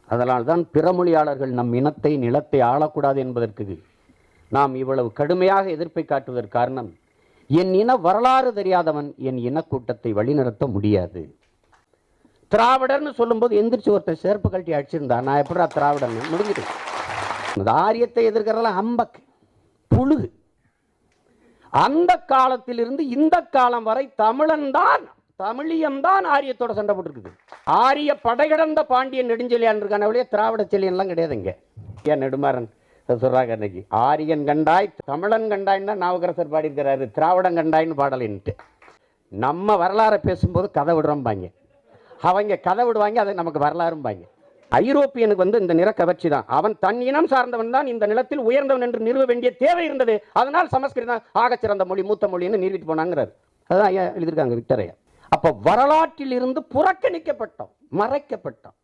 அதனால்தான் பிறமொழியாளர்கள் நம் இனத்தை நிலத்தை ஆளக்கூடாது என்பதற்கு நாம் இவ்வளவு கடுமையாக எதிர்ப்பை காட்டுவதற்கு காரணம், என் இன வரலாறு தெரியாதவன் என் இனக்கூட்டத்தை வழிநடத்த முடியாது. திராவிடர்னு சொல்லும்போது எந்திரிச்சு ஒருத்தர் சேர்ப்பு கழட்டி அடிச்சிருந்தா நான் எப்படா திராவிடன் முடிஞ்சிட்டு. ஆரியத்தை எதிர்க்கிறதெல்லாம் அம்பக்கு புழுகு. அந்த காலத்திலிருந்து இந்த காலம் வரை தமிழியம்தான் ஆரியத்தோட சண்டை போட்டுருக்குது. ஆரிய படைகடந்த பாண்டியன் நெடுஞ்செழியான் இருக்கான வழியே திராவிட செல்லியன்லாம் கிடையாதுங்க. ஏன் நெடுமாறன் சொல்றாங்க அன்னைக்கு, ஆரியன் கண்டாய் தமிழன் கண்டாய்ன்னு தான் நாவுக்கரசர் பாடியிருக்கிறாரு, திராவிடன் கண்டாய்ன்னு பாடலின்ட்டு. நம்ம வரலாறை பேசும்போது கதை விடுறோம்பாங்க, அவங்க கதை விடுவாங்க, அதை நமக்கு வரலாறும்பாங்க. ஐரோப்பியனுக்கு இந்த நிற கவர்ச்சி தான். அவன் தன் இனம் சார்ந்தவன் தான் இந்த நிலத்தில் உயர்ந்தவன் என்று நிறுவ வேண்டிய தேவை இருந்தது. அதனால் சமஸ்கிருதம் ஆகச்சிறந்த மொழி, மூத்த மொழின்னு நிறுவிட்டு போனாங்கிறார். அதுதான் ஐயா எழுதியிருக்காங்க விக்டரையா. அப்ப வரலாற்றில் இருந்து புறக்கணிக்கப்பட்டோம், மறைக்கப்பட்டோம்.